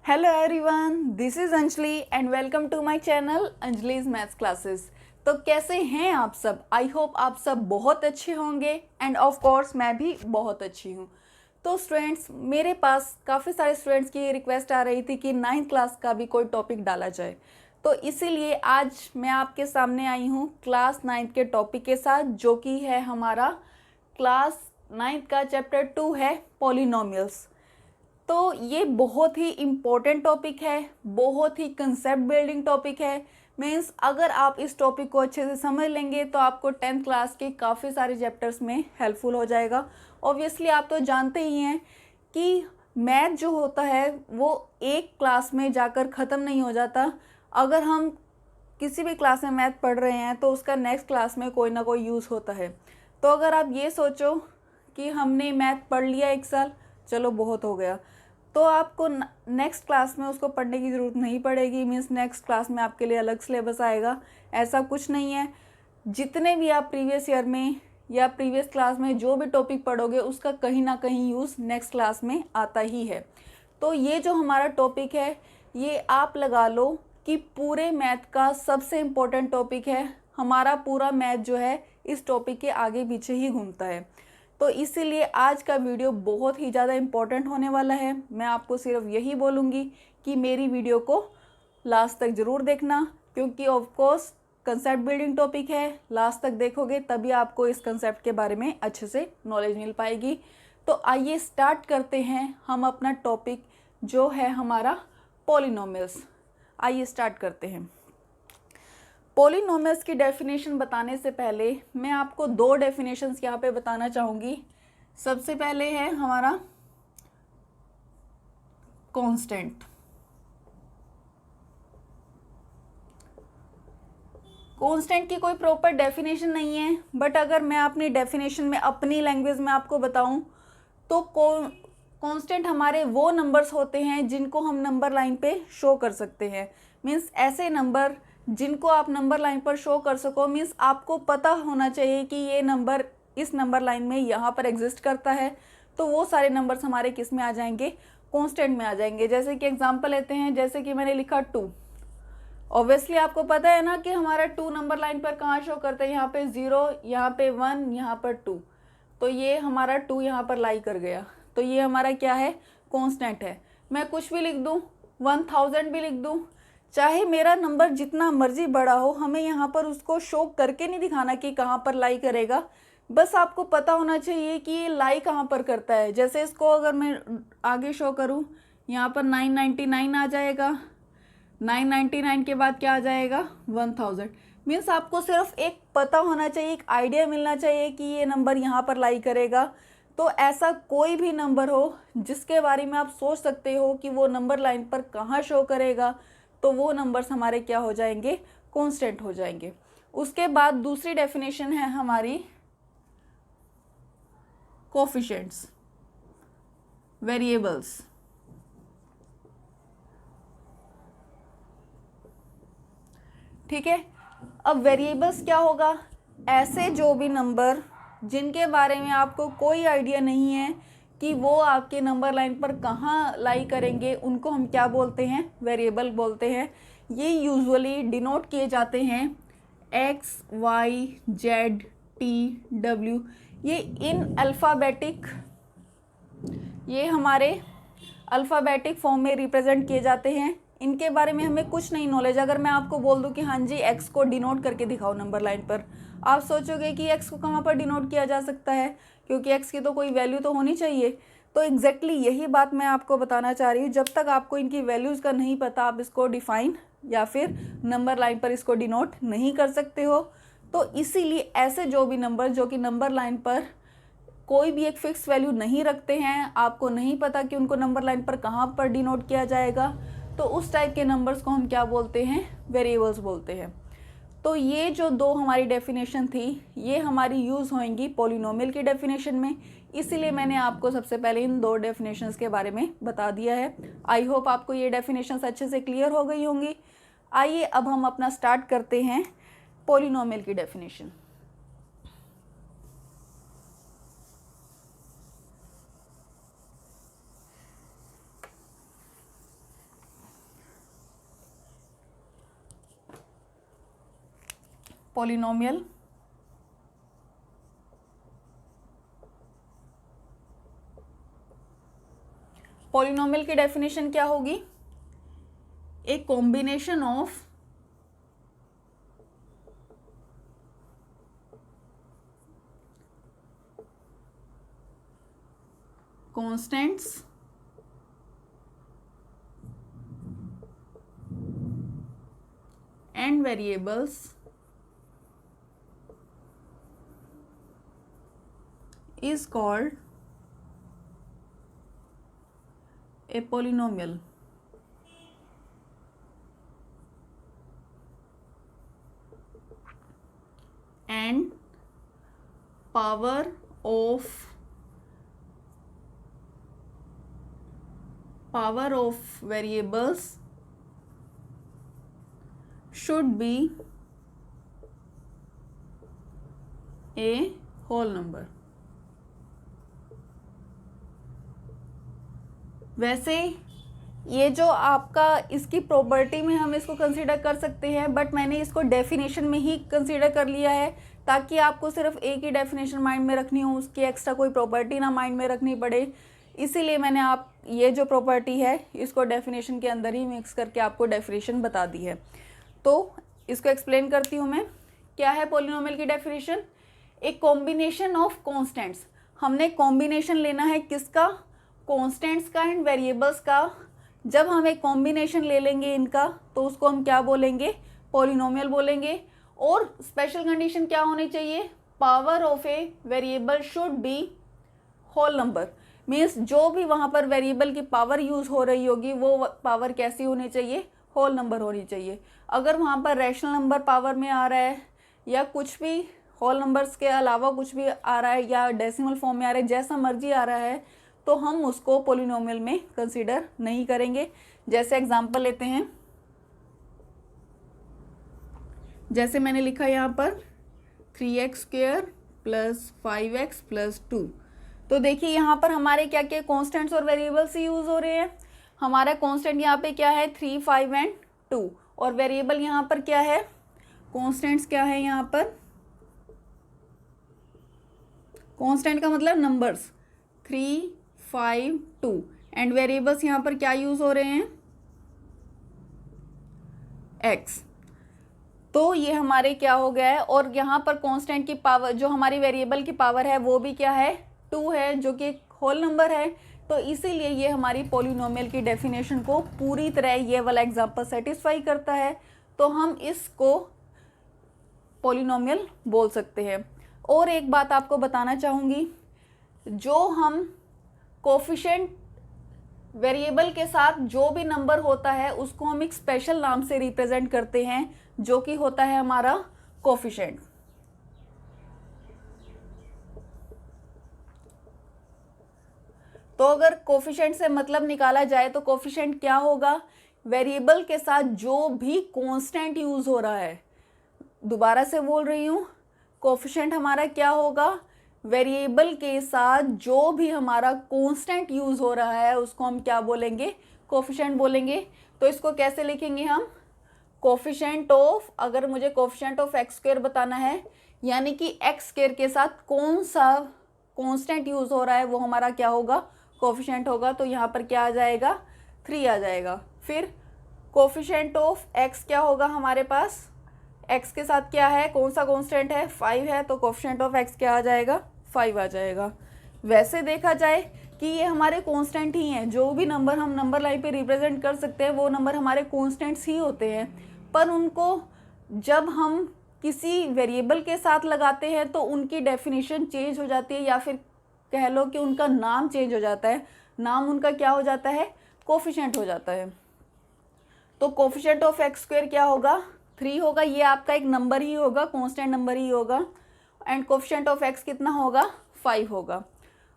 Hello everyone, this is Anjali and welcome to my channel Anjali's maths classes. तो कैसे हैं आप सब? आई होप आप सब बहुत अच्छे होंगे एंड ऑफ कोर्स मैं भी बहुत अच्छी हूँ। तो स्टूडेंट्स, मेरे पास काफ़ी सारे स्टूडेंट्स की रिक्वेस्ट आ रही थी कि 9th क्लास का भी कोई टॉपिक डाला जाए, तो इसीलिए आज मैं आपके सामने आई हूँ क्लास 9th के टॉपिक के साथ, जो कि है हमारा क्लास 9th का चैप्टर 2 है पॉलिनोमियल्स। तो ये बहुत ही इम्पोर्टेंट टॉपिक है, बहुत ही कंसेप्ट बिल्डिंग टॉपिक है। मीन्स अगर आप इस टॉपिक को अच्छे से समझ लेंगे तो आपको 10th क्लास के काफ़ी सारे चैप्टर्स में हेल्पफुल हो जाएगा। ऑब्वियसली आप तो जानते ही हैं कि मैथ जो होता है वो एक क्लास में जाकर ख़त्म नहीं हो जाता। अगर हम किसी भी क्लास में मैथ पढ़ रहे हैं तो उसका नेक्स्ट क्लास में कोई ना कोई यूज़ होता है। तो अगर आप ये सोचो कि हमने मैथ पढ़ लिया एक साल, चलो बहुत हो गया, तो आपको नेक्स्ट क्लास में उसको पढ़ने की ज़रूरत नहीं पड़ेगी। मीन्स नेक्स्ट क्लास में आपके लिए अलग सिलेबस आएगा, ऐसा कुछ नहीं है। जितने भी आप प्रीवियस ईयर में या प्रीवियस क्लास में जो भी टॉपिक पढ़ोगे उसका कहीं ना कहीं यूज़ नेक्स्ट क्लास में आता ही है। तो ये जो हमारा टॉपिक है ये आप लगा लो कि पूरे मैथ का सबसे इम्पोर्टेंट टॉपिक है। हमारा पूरा मैथ जो है इस टॉपिक के आगे पीछे ही घूमता है। तो इसीलिए आज का वीडियो बहुत ही ज़्यादा इम्पोर्टेंट होने वाला है। मैं आपको सिर्फ यही बोलूँगी कि मेरी वीडियो को लास्ट तक ज़रूर देखना, क्योंकि of course concept building topic है। लास्ट तक देखोगे तभी आपको इस कंसेप्ट के बारे में अच्छे से नॉलेज मिल पाएगी। तो आइए स्टार्ट करते हैं हम अपना टॉपिक जो है हमारा पॉलिनोमियल्स। आइए स्टार्ट करते हैं। पॉलिनोमियल्स की डेफिनेशन बताने से पहले मैं आपको दो डेफिनेशंस यहाँ पे बताना चाहूँगी। सबसे पहले है हमारा कांस्टेंट। कांस्टेंट की कोई प्रॉपर डेफिनेशन नहीं है, बट अगर मैं अपनी डेफिनेशन में अपनी लैंग्वेज में आपको बताऊं तो कांस्टेंट हमारे वो नंबर्स होते हैं जिनको हम नंबर लाइन पे शो कर सकते हैं। मीन्स ऐसे नंबर जिनको आप नंबर लाइन पर शो कर सको। मीन्स आपको पता होना चाहिए कि ये नंबर इस नंबर लाइन में यहाँ पर एग्जिस्ट करता है। तो वो सारे नंबर्स हमारे किस में आ जाएंगे? कांस्टेंट में आ जाएंगे। जैसे कि एग्जांपल लेते हैं, जैसे कि मैंने लिखा 2। ऑब्वियसली आपको पता है ना कि हमारा 2 नंबर लाइन पर कहाँ शो करता है? यहाँ पे 0, यहाँ पे 1, यहाँ पर 2। तो ये हमारा 2 यहाँ पर लाई कर गया। तो ये हमारा क्या है? कांस्टेंट है। मैं कुछ भी लिख दूँ, 1000 भी लिख दूँ, चाहे मेरा नंबर जितना मर्जी बड़ा हो, हमें यहाँ पर उसको शो करके नहीं दिखाना कि कहाँ पर लाई करेगा। बस आपको पता होना चाहिए कि ये लाई कहाँ पर करता है। जैसे इसको अगर मैं आगे शो करूँ, यहाँ पर 999 आ जाएगा। 999 के बाद क्या आ जाएगा? 1000। मीन्स आपको सिर्फ एक पता होना चाहिए, एक आइडिया मिलना चाहिए कि ये नंबर यहाँ पर लाई करेगा। तो ऐसा कोई भी नंबर हो जिसके बारे में आप सोच सकते हो कि वो नंबर लाइन पर कहाँ शो करेगा, तो वो नंबर्स हमारे क्या हो जाएंगे? कांस्टेंट हो जाएंगे। उसके बाद दूसरी डेफिनेशन है हमारी कोफिशिएंट्स, वेरिएबल्स। ठीक है, अब वेरिएबल्स क्या होगा? ऐसे जो भी नंबर जिनके बारे में आपको कोई आइडिया नहीं है कि वो आपके नंबर लाइन पर कहाँ लाई करेंगे, उनको हम क्या बोलते हैं? वेरिएबल बोलते हैं। ये यूजुअली डिनोट किए जाते हैं X, Y, Z, T, W. ये इन अल्फ़ाबेटिक, ये हमारे अल्फ़ाबेटिक फॉर्म में रिप्रेजेंट किए जाते हैं। इनके बारे में हमें कुछ नहीं नॉलेज। अगर मैं आपको बोल दूं कि हाँ जी एक्स को डिनोट करके दिखाओ नंबर लाइन पर, आप सोचोगे कि एक्स को कहाँ पर डिनोट किया जा सकता है, क्योंकि एक्स की तो कोई वैल्यू तो होनी चाहिए। तो एग्जैक्टली यही बात मैं आपको बताना चाह रही हूँ। जब तक आपको इनकी वैल्यूज़ का नहीं पता, आप इसको डिफाइन या फिर नंबर लाइन पर इसको डिनोट नहीं कर सकते हो। तो इसीलिए ऐसे जो भी नंबर जो कि नंबर लाइन पर कोई भी एक फिक्स वैल्यू नहीं रखते हैं, आपको नहीं पता कि उनको नंबर लाइन पर कहाँ पर डिनोट किया जाएगा, तो उस टाइप के नंबर्स को हम क्या बोलते हैं? वेरिएबल्स बोलते हैं। तो ये जो दो हमारी डेफिनेशन थी ये हमारी यूज़ होंगी पॉलिनोमियल की डेफिनेशन में। इसीलिए मैंने आपको सबसे पहले इन दो डेफिनेशंस के बारे में बता दिया है। आई होप आपको ये डेफिनेशंस अच्छे से क्लियर हो गई होंगी। आइए अब हम अपना स्टार्ट करते हैं पॉलिनोमियल की डेफिनेशन। पॉलिनोमियल पॉलिनोमियल की डेफिनेशन क्या होगी? A combination of constants and variables is called a polynomial. And power of variables should be a whole number. वैसे ये जो आपका इसकी प्रॉपर्टी में हम इसको कंसीडर कर सकते हैं, बट मैंने इसको डेफिनेशन में ही कंसीडर कर लिया है ताकि आपको सिर्फ एक ही डेफिनेशन माइंड में रखनी हो, उसकी एक्स्ट्रा कोई प्रॉपर्टी ना माइंड में रखनी पड़े। इसीलिए मैंने आप ये जो प्रॉपर्टी है इसको डेफिनेशन के अंदर ही मिक्स करके आपको डेफिनेशन बता दी है। तो इसको एक्सप्लेन करती हूँ मैं। क्या है पॉलिनोमियल की डेफिनेशन? एक कॉम्बिनेशन ऑफ कॉन्स्टेंट्स। हमने कॉम्बिनेशन लेना है किसका? कॉन्स्टेंट्स का एंड वेरिएबल्स का। जब हम एक कॉम्बिनेशन ले लेंगे इनका तो उसको हम क्या बोलेंगे? पॉलिनोमियल बोलेंगे। और स्पेशल कंडीशन क्या होनी चाहिए? Power of a variable should be whole number. Means जो भी वहाँ पर वेरिएबल की पावर यूज़ हो रही होगी वो पावर कैसी होनी चाहिए? होल नंबर होनी चाहिए। अगर वहाँ पर रैशनल नंबर पावर में आ रहा है या कुछ भी होल नंबर्स के अलावा कुछ भी आ रहा है या डेसिमल फॉर्म में आ रहा है, जैसा मर्जी आ रहा है, तो हम उसको पॉलिनोमियल में कंसीडर नहीं करेंगे। जैसे एग्जांपल लेते हैं, जैसे मैंने लिखा यहाँ पर 3x² + 5x + 2। तो देखिए यहाँ पर हमारे क्या क्या कॉन्स्टेंट्स और वेरिएबल्स यूज़ हो रहे हैं। हमारा कॉन्स्टेंट यहाँ पे क्या है? 3, 5 एंड 2। और वेरिएबल यहाँ पर क्या है? कॉन्स्टेंट्स क्या है यहाँ पर? कॉन्स्टेंट का मतलब नंबर्स 3, 5, 2 एंड वेरिएबल्स यहाँ पर क्या यूज़ हो रहे हैं? x। तो ये हमारे क्या हो गया है? और यहाँ पर कांस्टेंट की पावर, जो हमारी वेरिएबल की पावर है वो भी क्या है? 2 है, जो कि एक होल नंबर है। तो इसीलिए ये हमारी पॉलिनोमियल की डेफिनेशन को पूरी तरह ये वाला एग्जांपल सेटिस्फाई करता है। तो हम इसको पॉलिनोमियल बोल सकते हैं। और एक बात आपको बताना चाहूँगी, जो हम कोफिशिएंट वेरिएबल के साथ जो भी नंबर होता है उसको हम एक स्पेशल नाम से रिप्रेजेंट करते हैं, जो कि होता है हमारा कोफिशिएंट। तो अगर कोफिशिएंट से मतलब निकाला जाए तो कोफिशिएंट क्या होगा? वेरिएबल के साथ जो भी कांस्टेंट यूज हो रहा है। दोबारा से बोल रही हूँ, कोफिशिएंट हमारा क्या होगा? वेरिएबल के साथ जो भी हमारा कांस्टेंट यूज हो रहा है उसको हम क्या बोलेंगे? कोफिशिएंट बोलेंगे। तो इसको कैसे लिखेंगे हम? कोफिशिएंट ऑफ, अगर मुझे कोफिशिएंट ऑफ x² बताना है, यानी कि x² के साथ कौन सा कांस्टेंट यूज हो रहा है वो हमारा क्या होगा? कोफिशिएंट होगा। तो यहाँ पर क्या आ जाएगा? 3 आ जाएगा। फिर कोफिशिएंट ऑफ x क्या होगा हमारे पास? x के साथ क्या है? कौन सा कांस्टेंट है? 5 है। तो कोफिशिएंट ऑफ x क्या आ जाएगा? 5 आ जाएगा। वैसे देखा जाए कि ये हमारे कांस्टेंट ही हैं। जो भी नंबर हम नंबर लाइन पे रिप्रेजेंट कर सकते हैं वो नंबर हमारे कांस्टेंट्स ही होते हैं। पर उनको जब हम किसी वेरिएबल के साथ लगाते हैं तो उनकी डेफिनेशन चेंज हो जाती है, या फिर कह लो कि उनका नाम चेंज हो जाता है। नाम उनका क्या हो जाता है? कोफिशिएंट हो जाता है। तो कोफिशिएंट ऑफ x² क्या होगा? 3 होगा। ये आपका एक नंबर ही होगा, कांस्टेंट नंबर ही होगा। एंड कोफिशिएंट ऑफ x कितना होगा? 5 होगा।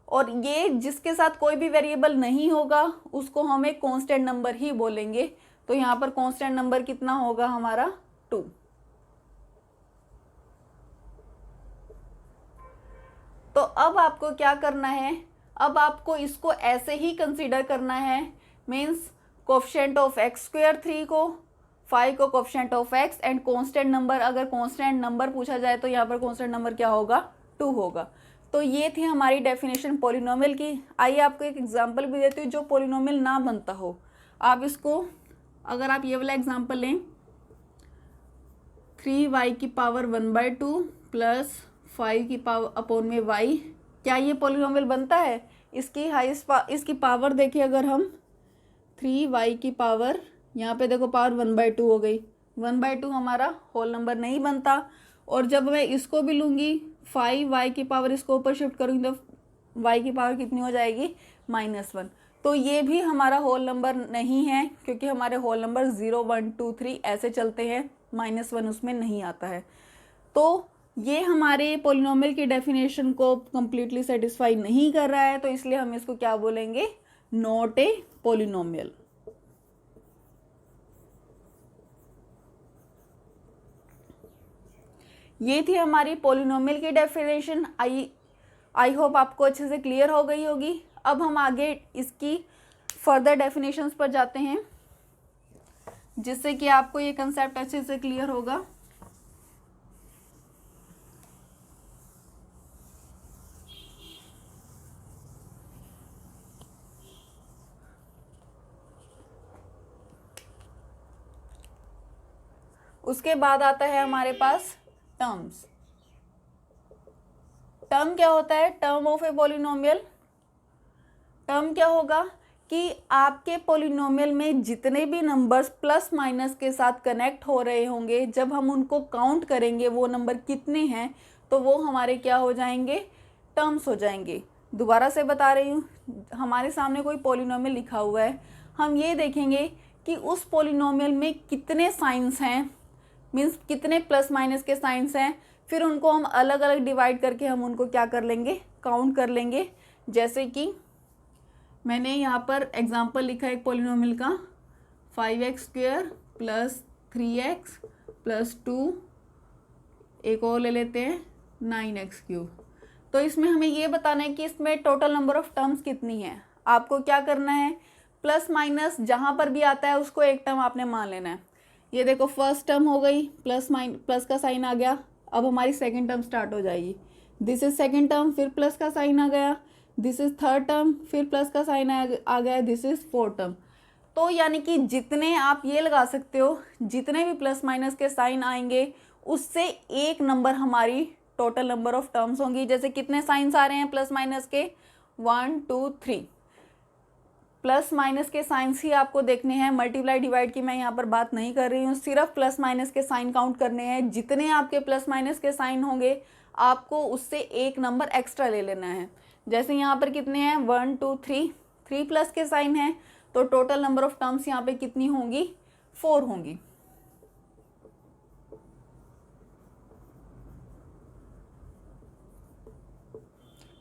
और ये जिसके साथ कोई भी वेरिएबल नहीं होगा उसको हम एक कांस्टेंट नंबर ही बोलेंगे। तो यहाँ पर कांस्टेंट नंबर कितना होगा हमारा? 2। तो अब आपको क्या करना है? अब आपको इसको ऐसे ही कंसीडर करना है। मीन्स कोफिशिएंट ऑफ x² 3 को, 5 को coefficient of x and constant number, अगर कांस्टेंट नंबर पूछा जाए तो यहाँ पर कांस्टेंट नंबर क्या होगा, 2 होगा। तो ये थी हमारी डेफिनेशन पॉलिनोमियल की। आइए आपको एक एग्जांपल भी देती हूँ जो पॉलिनोमियल ना बनता हो। आप इसको, अगर आप ये वाला एग्जांपल लें, 3y की पावर 1/2 प्लस 5 की पावर अपॉन में y, क्या ये पॉलिनोमियल बनता है? इसकी पावर देखिए, अगर हम 3y की पावर, यहाँ पे देखो पावर 1/2 हो गई, 1/2 हमारा होल नंबर नहीं बनता। और जब मैं इसको भी लूँगी 5y की पावर, इसको ऊपर शिफ्ट करूँगी तो y की पावर कितनी हो जाएगी, -1। तो ये भी हमारा होल नंबर नहीं है, क्योंकि हमारे होल नंबर 0 1 2 3 ऐसे चलते हैं, -1 उसमें नहीं आता है। तो ये हमारे पॉलिनोमियल की डेफिनेशन को कंप्लीटली सेटिस्फाई नहीं कर रहा है, तो इसलिए हम इसको क्या बोलेंगे, नॉट ए पॉलिनोमियल। ये थी हमारी पॉलिनोमियल की डेफिनेशन। आई होप आपको अच्छे से क्लियर हो गई होगी। अब हम आगे इसकी फर्दर डेफिनेशंस पर जाते हैं, जिससे कि आपको ये कंसेप्ट अच्छे से क्लियर होगा। उसके बाद आता है हमारे पास टर्म्स। टर्म क्या होता है? Term of a polynomial. Term क्या होगा कि आपके पॉलिनोमियल में जितने भी नंबर्स प्लस माइनस के साथ कनेक्ट हो रहे होंगे, जब हम उनको काउंट करेंगे वो नंबर कितने हैं, तो वो हमारे क्या हो जाएंगे, टर्म्स हो जाएंगे। दोबारा से बता रही हूँ, हमारे सामने कोई पॉलिनोमियल लिखा हुआ है, हम ये देखेंगे कि उस पॉलिनोमियल में कितने साइंस हैं, मीन्स कितने प्लस माइनस के साइंस हैं, फिर उनको हम अलग अलग डिवाइड करके हम उनको क्या कर लेंगे, काउंट कर लेंगे। जैसे कि मैंने यहाँ पर एग्जांपल लिखा है एक पॉलिनोमियल का, 5x² प्लस 3x प्लस 2, एक और ले लेते हैं 9x³। तो इसमें हमें ये बताना है कि इसमें टोटल नंबर ऑफ टर्म्स कितनी है। आपको क्या करना है, प्लस माइनस जहाँ पर भी आता है उसको एक टर्म आपने मान लेना है। ये देखो फर्स्ट टर्म हो गई, प्लस का साइन आ गया, अब हमारी सेकंड टर्म स्टार्ट हो जाएगी। दिस इज सेकंड टर्म, फिर प्लस का साइन आ गया, दिस इज थर्ड टर्म, फिर प्लस का साइन आ गया, दिस इज फोर्थ टर्म। तो यानी कि जितने आप ये लगा सकते हो, जितने भी प्लस माइनस के साइन आएंगे उससे एक नंबर हमारी टोटल नंबर ऑफ टर्म्स होंगी। जैसे कितने साइंस आ रहे हैं प्लस माइनस के, 1 2 3। प्लस माइनस के साइंस ही आपको देखने हैं, मल्टीप्लाई डिवाइड की मैं यहाँ पर बात नहीं कर रही हूँ, सिर्फ प्लस माइनस के साइन काउंट करने हैं। जितने आपके प्लस माइनस के साइन होंगे आपको उससे एक नंबर एक्स्ट्रा ले लेना है। जैसे यहाँ पर कितने हैं, 1 2 3, 3 प्लस के साइन हैं, तो टोटल नंबर ऑफ टर्म्स यहाँ पे कितनी होंगी, 4 होंगी।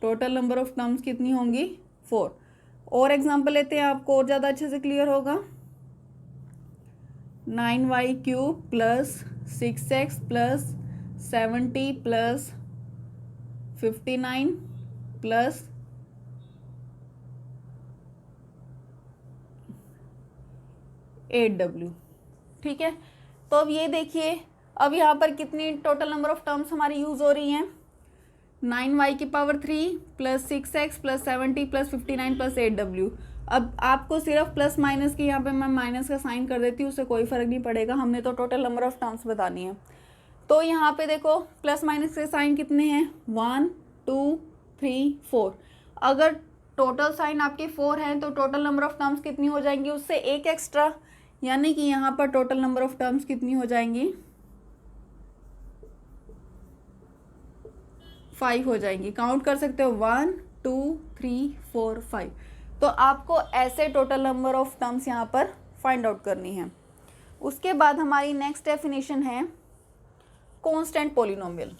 टोटल नंबर ऑफ टर्म्स कितनी होंगी, 4। और एग्जांपल लेते हैं, आपको और ज़्यादा अच्छे से क्लियर होगा। 9y³ plus 6x plus 70 plus 59 plus 8w। ठीक है, तो अब ये देखिए, अब यहाँ पर कितनी टोटल नंबर ऑफ टर्म्स हमारी यूज़ हो रही हैं, 9y³ plus 6x plus 70 plus 59 plus 8w। अब आपको सिर्फ प्लस माइनस की, यहाँ पे मैं माइनस का साइन कर देती हूँ, उससे कोई फ़र्क नहीं पड़ेगा, हमने तो टोटल नंबर ऑफ टर्म्स बतानी है। तो यहाँ पे देखो प्लस माइनस के साइन कितने हैं, 1 2 3 4। अगर टोटल साइन आपके 4 हैं तो टोटल नंबर ऑफ टर्म्स कितनी हो जाएंगी, उससे एक एक्स्ट्रा, यानी कि यहाँ पर टोटल नंबर ऑफ टर्म्स कितनी हो जाएंगी, 5 हो जाएंगी। काउंट कर सकते हो, 1 2 3 4 5। तो आपको ऐसे टोटल नंबर ऑफ टर्म्स यहाँ पर फाइंड आउट करनी है। उसके बाद हमारी नेक्स्ट डेफिनेशन है कांस्टेंट पॉलिनोमियल।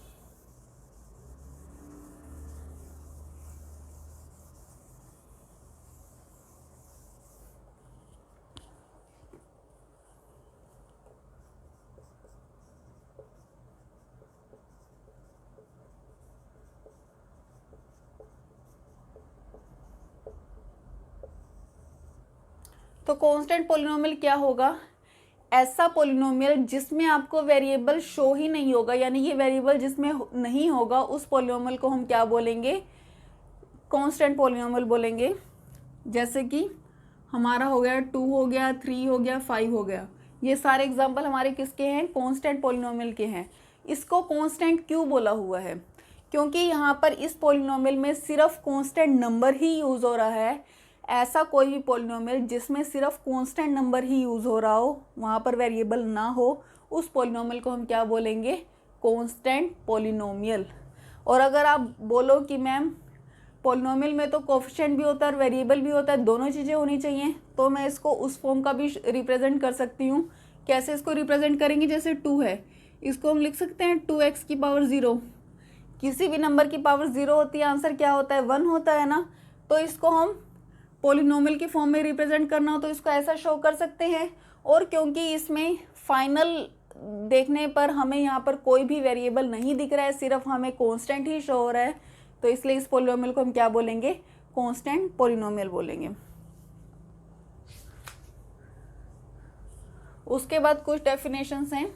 तो कांस्टेंट पॉलिनोमियल क्या होगा, ऐसा पोलिनोमियल जिसमें आपको वेरिएबल शो ही नहीं होगा, यानी ये वेरिएबल जिसमें नहीं होगा, उस पोलिनोमियल को हम क्या बोलेंगे? कांस्टेंट पोलिनोमियल बोलेंगे। जैसे कि हमारा हो गया 2 हो गया, 3 हो गया, 5 हो गया, ये सारे एग्जाम्पल हमारे किसके हैं? कांस्टेंट पोलिनोमियल के हैं। इसको कांस्टेंट क्यों बोला हुआ है? क्योंकि यहाँ पर इस पोलिनोमियल में सिर्फ कांस्टेंट नंबर ही यूज़ हो रहा है। ऐसा कोई भी पोलिनोमियल जिसमें सिर्फ कांस्टेंट नंबर ही यूज़ हो रहा हो, वहाँ पर वेरिएबल ना हो, उस पोलिनोमियल को हम क्या बोलेंगे? Constant polynomial. और अगर आप बोलो कि मैम पोलिनोमियल में तो कोफिशिएंट भी होता है और वेरिएबल भी होता है, दोनों चीज़ें होनी चाहिए, तो मैं इसको उस फॉर्म का भी रिप्रेजेंट कर सकती हूँ। कैसे इसको रिप्रेजेंट करेंगे? जैसे 2 है, इसको हम लिख सकते हैं 2x की पावर 0। किसी भी नंबर की पावर 0 होती है, आंसर क्या होता है? 1 होता है ना। तो इसको हम पोलिनोमियल के फॉर्म में रिप्रेजेंट करना हो तो इसको ऐसा शो कर सकते हैं। और क्योंकि इसमें फाइनल देखने पर हमें यहाँ पर कोई भी वेरिएबल नहीं दिख रहा है, सिर्फ हमें कांस्टेंट ही शो हो रहा है, तो इसलिए इस पोलिनोमियल को हम क्या बोलेंगे? कांस्टेंट पोलिनोमियल बोलेंगे। उसके बाद कुछ डेफिनेशंस हैं।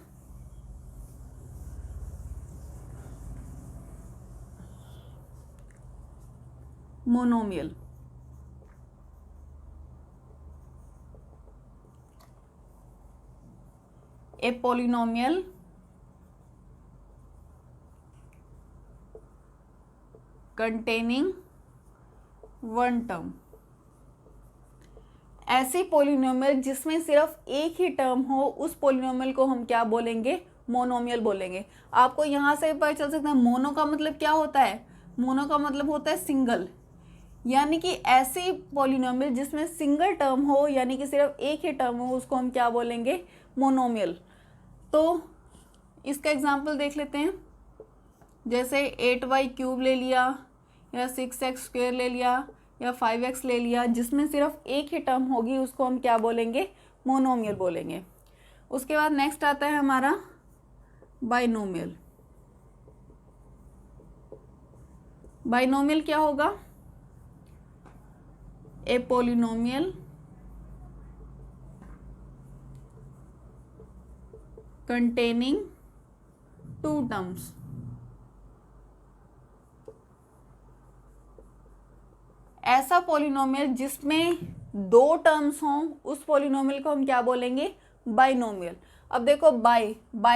मोनोमियल, ए पोलिनोमियल containing वन टर्म। ऐसी पोलिनोमियल जिसमें सिर्फ एक ही टर्म हो, उस पोलिनोमियल को हम क्या बोलेंगे? मोनोमियल बोलेंगे। आपको यहाँ से पता चल सकता है मोनो का मतलब क्या होता है? मोनो का मतलब होता है सिंगल, यानी कि ऐसी पोलिनोमियल जिसमें सिंगल टर्म हो, यानी कि सिर्फ एक ही टर्म हो, उसको हम क्या बोलेंगे? मोनोमियल। तो इसका एग्जाम्पल देख लेते हैं। जैसे 8y³ ले लिया, या 6x² ले लिया, या 5x ले लिया, जिसमें सिर्फ एक ही टर्म होगी, उसको हम क्या बोलेंगे? मोनोमियल बोलेंगे। उसके बाद नेक्स्ट आता है हमारा बाइनोमियल। बाइनोमियल क्या होगा? ए पोलिनोमियल कंटेनिंग टू टर्म्स। ऐसा पोलिनोमियल जिसमें दो टर्म्स हों, उस पोलिनोमियल को हम क्या बोलेंगे? बाइनोमियल। अब देखो बाय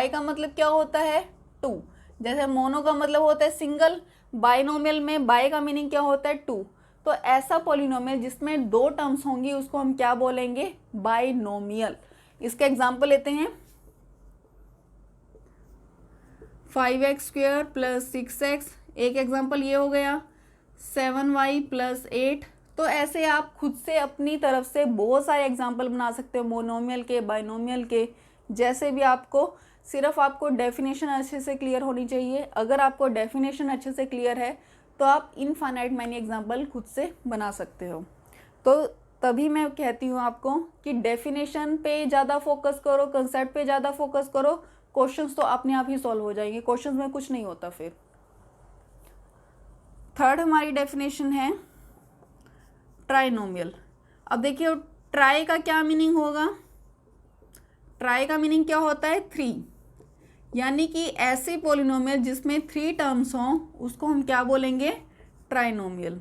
का मतलब क्या होता है? 2। जैसे मोनो का मतलब होता है सिंगल, बाइनोमियल में बाय का मीनिंग क्या होता है? 2। तो ऐसा पोलिनोमियल जिसमें दो टर्म्स होंगी, उसको हम क्या बोलेंगे? बाइनोमियल। इसका एग्जाम्पल लेते हैं। 5x² + 6x, एक एग्जाम्पल ये हो गया। 7y + 8। तो ऐसे आप खुद से अपनी तरफ से बहुत सारे एग्जाम्पल बना सकते हो, मोनोमियल के, बाइनोमियल के, जैसे भी आपको। सिर्फ आपको डेफिनेशन अच्छे से क्लियर होनी चाहिए। अगर आपको डेफिनेशन अच्छे से क्लियर है तो आप इनफाइनाइट मैनी एग्जाम्पल खुद से बना सकते हो। तो तभी मैं कहती हूँ आपको कि डेफिनेशन पे ज़्यादा फोकस करो, कंसेप्ट पे ज़्यादा फोकस करो, क्वेश्चंस तो अपने आप ही सॉल्व हो जाएंगे। क्वेश्चंस में कुछ नहीं होता। फिर थर्ड हमारी डेफिनेशन है ट्राइनोमियल। अब देखिए ट्राई का क्या मीनिंग होगा? ट्राई का मीनिंग क्या होता है? 3। यानी कि ऐसे पोलिनोमियल जिसमें 3 टर्म्स हों, उसको हम क्या बोलेंगे? ट्राइनोमियल।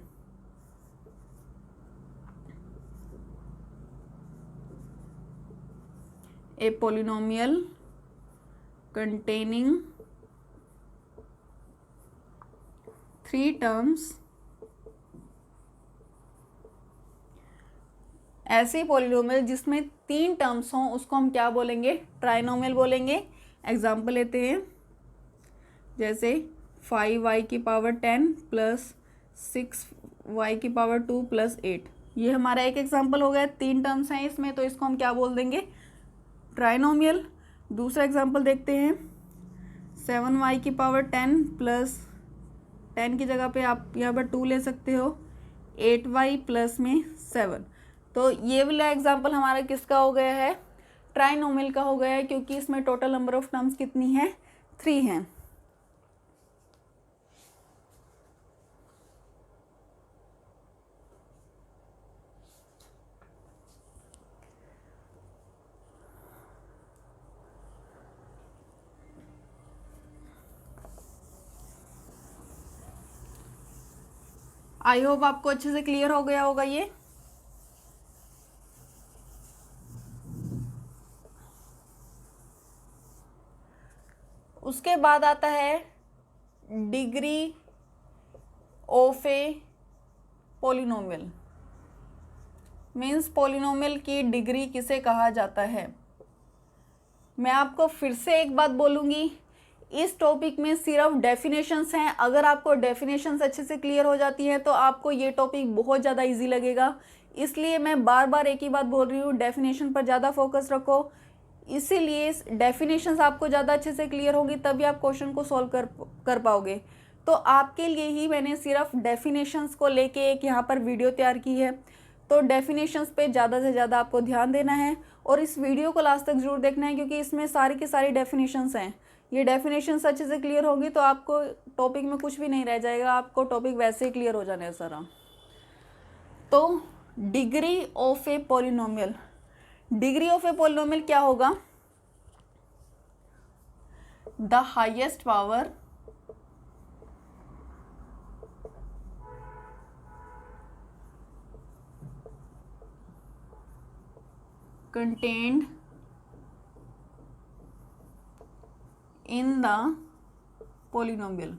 ए पोलिनोमियल containing 3 टर्म्स। ऐसे पोलिनोमियल जिसमें 3 टर्म्स हों, उसको हम क्या बोलेंगे? ट्राइनोमियल बोलेंगे। एग्जाम्पल लेते हैं। जैसे 5y⁻10 + 6y⁻2 + 8, ये हमारा एक एग्जाम्पल हो गया। 3 टर्म्स हैं इसमें, तो इसको हम क्या बोल देंगे? ट्राइनोमियल। दूसरा एग्जाम्पल देखते हैं। 7y⁻10 + 10 की जगह पे आप यहाँ पर 2 ले सकते हो, 8y + में 7। तो ये वाला एग्जाम्पल हमारा किसका हो गया है? ट्राइनोमियल का हो गया है, क्योंकि इसमें टोटल नंबर ऑफ टर्म्स कितनी है? 3 हैं। आई होप आपको अच्छे से क्लियर हो गया होगा ये। उसके बाद आता है degree of A polynomial, means polynomial की डिग्री किसे कहा जाता है। मैं आपको फिर से एक बात बोलूँगी, इस टॉपिक में सिर्फ डेफिनेशंस हैं। अगर आपको डेफिनेशंस अच्छे से क्लियर हो जाती हैं तो आपको ये टॉपिक बहुत ज़्यादा इजी लगेगा। इसलिए मैं बार बार एक ही बात बोल रही हूँ, डेफिनेशन पर ज़्यादा फोकस रखो। इसीलिए डेफिनेशंस आपको ज़्यादा अच्छे से क्लियर होगी तभी आप क्वेश्चन को सॉल्व कर पाओगे। तो आपके लिए ही मैंने सिर्फ डेफिनेशंस को लेके एक यहाँ पर वीडियो तैयार की है। तो डेफिनेशंस पे ज़्यादा से ज़्यादा आपको ध्यान देना है और इस वीडियो को लास्ट तक जरूर देखना है, क्योंकि इसमें सारी की सारी डेफिनेशंस हैं। ये डेफिनेशंस अच्छे से क्लियर होगी तो आपको टॉपिक में कुछ भी नहीं रह जाएगा, आपको टॉपिक वैसे ही क्लियर हो जाने है सारा। तो degree of a polynomial, degree of a polynomial क्या होगा? The highest power contained in the polynomial।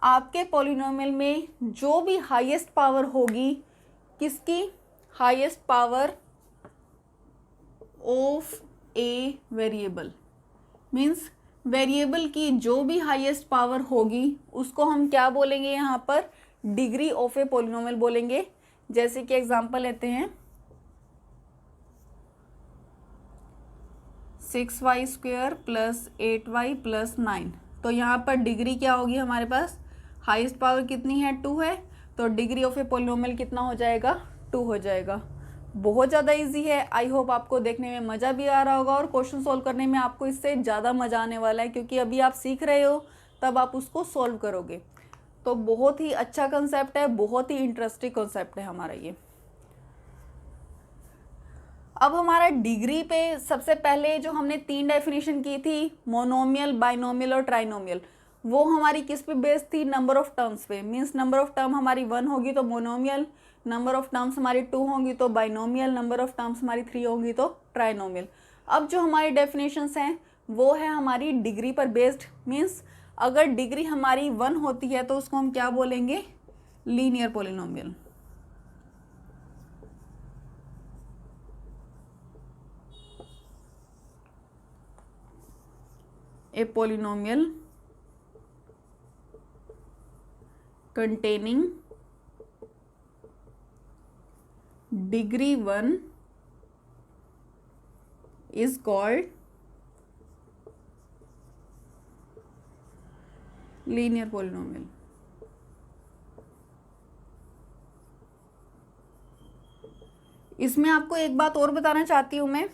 आपके पॉलिनोमियल में जो भी हाईएस्ट पावर होगी, किसकी? Highest power of a variable, means variable की जो भी हाईएस्ट पावर होगी उसको हम क्या बोलेंगे? यहाँ पर डिग्री ऑफ ए पॉलिनोमियल बोलेंगे। जैसे कि एग्जांपल लेते हैं 6y² प्लस 8y प्लस 9। तो यहाँ पर डिग्री क्या होगी हमारे पास? हाईएस्ट पावर कितनी है? 2 है। तो डिग्री ऑफ ए पॉलिनोमियल कितना हो जाएगा? 2 हो जाएगा। बहुत ज़्यादा इजी है। आई होप आपको देखने में मज़ा भी आ रहा होगा और क्वेश्चन सॉल्व करने में आपको इससे ज़्यादा मज़ा आने वाला है, क्योंकि अभी आप सीख रहे हो तब आप उसको सॉल्व करोगे। तो बहुत ही अच्छा कंसेप्ट है, बहुत ही इंटरेस्टिंग कंसेप्ट है हमारा ये। अब हमारा डिग्री पे सबसे पहले जो हमने 3 डेफिनेशन की थी, मोनोमियल, बाइनोमियल और ट्राइनोमियल, वो हमारी किस पे बेस्ड थी? नंबर ऑफ टर्म्स पे। मीन्स नंबर ऑफ टर्म हमारी 1 होगी तो मोनोमियल, नंबर ऑफ टर्म्स हमारी 2 होंगी तो बाइनोमियल, नंबर ऑफ टर्म्स हमारी 3 होंगी तो ट्राइनोमियल। अब जो हमारी डेफिनेशंस हैं वो है हमारी डिग्री पर बेस्ड। मीन्स अगर डिग्री हमारी 1 होती है तो उसको हम क्या बोलेंगे? Linear polynomial. A polynomial containing degree 1 is called linear polynomial। इसमें आपको एक बात और बताना चाहती हूँ मैं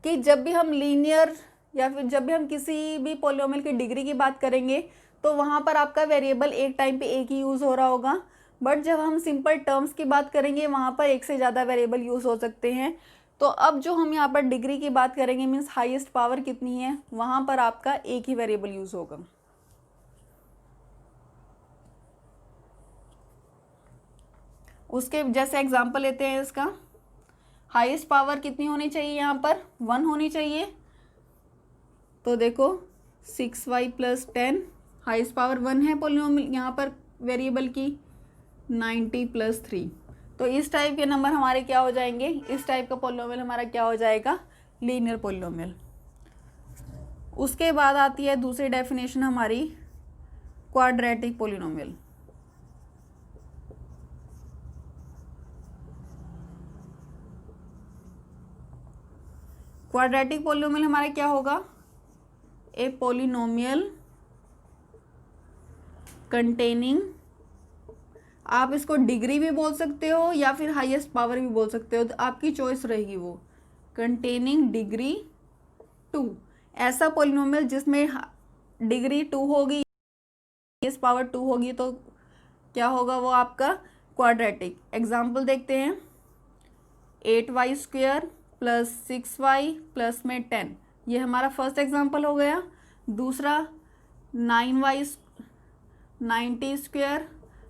कि जब भी हम लीनियर या फिर जब भी हम किसी भी पॉलिनोमियल की डिग्री की बात करेंगे तो वहाँ पर आपका वेरिएबल एक टाइम पे एक ही यूज़ हो रहा होगा। बट जब हम सिंपल टर्म्स की बात करेंगे वहाँ पर एक से ज़्यादा वेरिएबल यूज़ हो सकते हैं। तो अब जो हम यहाँ पर डिग्री की बात करेंगे, मीन्स हाईएस्ट पावर कितनी है, वहाँ पर आपका एक ही वेरिएबल यूज़ होगा। उसके जैसे एग्जाम्पल लेते हैं इसका, हाईएस्ट पावर कितनी होनी चाहिए? यहाँ पर 1 होनी चाहिए। तो देखो 6y प्लस 10, हाईएस्ट पावर 1 है पॉलिनोमियल यहाँ पर वेरिएबल की, 90 प्लस 3। तो इस टाइप के नंबर हमारे क्या हो जाएंगे? इस टाइप का पॉलिनोमियल हमारा क्या हो जाएगा? Linear polynomial. उसके बाद आती है दूसरी डेफिनेशन हमारी, क्वाड्रेटिक पॉलिनोमियल। क्वाड्रेटिक पॉलिनोमियल हमारा क्या होगा? ए पॉलिनोमियल कंटेनिंग, आप इसको डिग्री भी बोल सकते हो या फिर हाईएस्ट पावर भी बोल सकते हो, तो आपकी चॉइस रहेगी वो। कंटेनिंग डिग्री 2, ऐसा पॉलिनोमियल जिसमें डिग्री 2 होगी, हाईएस्ट पावर 2 होगी, तो क्या होगा वो आपका? क्वाड्रेटिक। एग्जाम्पल देखते हैं, 8y² प्लस 6y प्लस में 10, ये हमारा फर्स्ट एग्जाम्पल हो गया। दूसरा 9y 90 स्क्वायर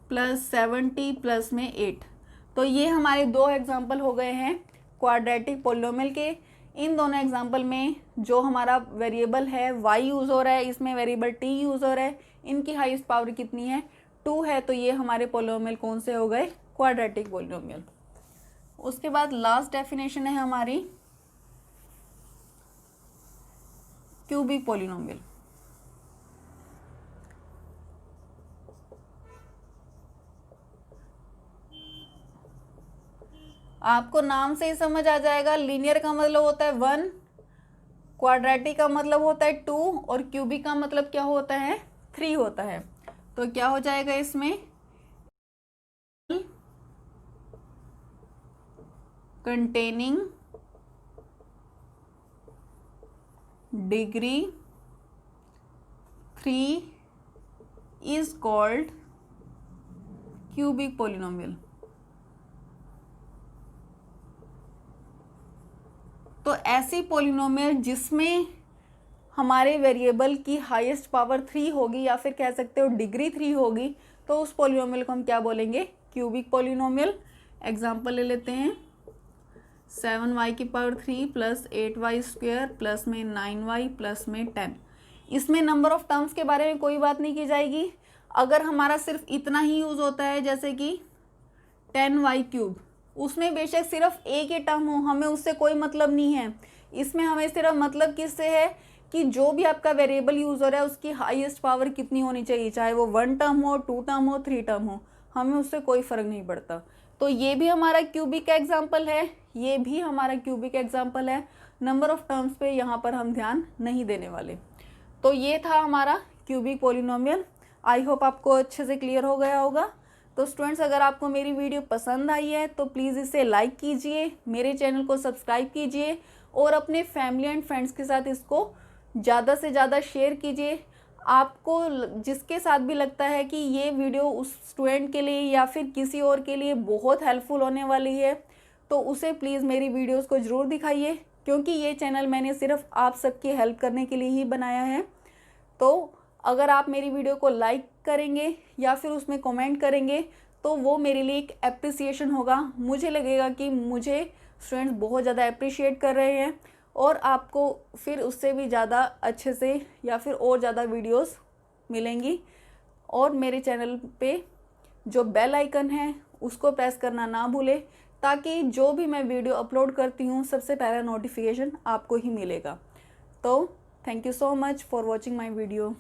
प्लस 70 प्लस में 8। तो ये हमारे दो एग्जाम्पल हो गए हैं क्वाड्रेटिक पोलिनोमियल के। इन दोनों एग्जाम्पल में जो हमारा वेरिएबल है y यूज़ हो रहा है, इसमें वेरिएबल t यूज़ हो रहा है, इनकी हाईएस्ट पावर कितनी है 2 है। तो ये हमारे पोलिनोमियल कौन से हो गए क्वाड्रेटिक पोलिनोमियल। उसके बाद लास्ट डेफिनेशन है हमारी क्यूबिक पोलिनोमियल। आपको नाम से ही समझ आ जाएगा, लीनियर का मतलब होता है 1, क्वाड्रेटिक का मतलब होता है 2 और क्यूबिक का मतलब क्या होता है 3 होता है। तो क्या हो जाएगा इसमें containing degree 3 is called cubic polynomial. तो ऐसी पोलिनोमियल जिसमें हमारे वेरिएबल की हाईएस्ट पावर 3 होगी या फिर कह सकते हो डिग्री 3 होगी, तो उस पोलिनोमियल को हम क्या बोलेंगे क्यूबिक पोलिनोमियल। एग्जांपल ले लेते हैं 7y की power 3 plus 8y square plus में 9y प्लस में 10। इसमें नंबर ऑफ टर्म्स के बारे में कोई बात नहीं की जाएगी। अगर हमारा सिर्फ इतना ही यूज़ होता है जैसे कि 10y क्यूब, उसमें बेशक सिर्फ एक ही टर्म हो, हमें उससे कोई मतलब नहीं है। इसमें हमें सिर्फ मतलब किससे है कि जो भी आपका वेरिएबल यूज़ हो रहा है उसकी हाईएस्ट पावर कितनी होनी चाहिए, चाहे वो 1 टर्म हो, 2 टर्म हो, 3 टर्म हो, हमें उससे कोई फ़र्क नहीं पड़ता। तो ये भी हमारा क्यूबिक का एग्जाम्पल है, ये भी हमारा क्यूबिक एग्जाम्पल है। नंबर ऑफ टर्म्स पे यहाँ पर हम ध्यान नहीं देने वाले। तो ये था हमारा क्यूबिक पोलिनोमियल। आई होप आपको अच्छे से क्लियर हो गया होगा। तो स्टूडेंट्स, अगर आपको मेरी वीडियो पसंद आई है तो प्लीज़ इसे लाइक कीजिए, मेरे चैनल को सब्सक्राइब कीजिए और अपने फैमिली एंड फ्रेंड्स के साथ इसको ज़्यादा से ज़्यादा शेयर कीजिए। आपको जिसके साथ भी लगता है कि ये वीडियो उस स्टूडेंट के लिए या फिर किसी और के लिए बहुत हेल्पफुल होने वाली है, तो उसे प्लीज़ मेरी वीडियोस को ज़रूर दिखाइए, क्योंकि ये चैनल मैंने सिर्फ आप सबकी हेल्प करने के लिए ही बनाया है। तो अगर आप मेरी वीडियो को लाइक करेंगे या फिर उसमें कमेंट करेंगे तो वो मेरे लिए एक एप्रिसिएशन होगा। मुझे लगेगा कि मुझे स्टूडेंट्स बहुत ज़्यादा अप्रिशिएट कर रहे हैं और आपको फिर उससे भी ज़्यादा अच्छे से या फिर और ज़्यादा वीडियोस मिलेंगी। और मेरे चैनल पे जो बेल आइकन है उसको प्रेस करना ना भूलें, ताकि जो भी मैं वीडियो अपलोड करती हूँ सबसे पहला नोटिफिकेशन आपको ही मिलेगा। तो thank you so much for watching my video.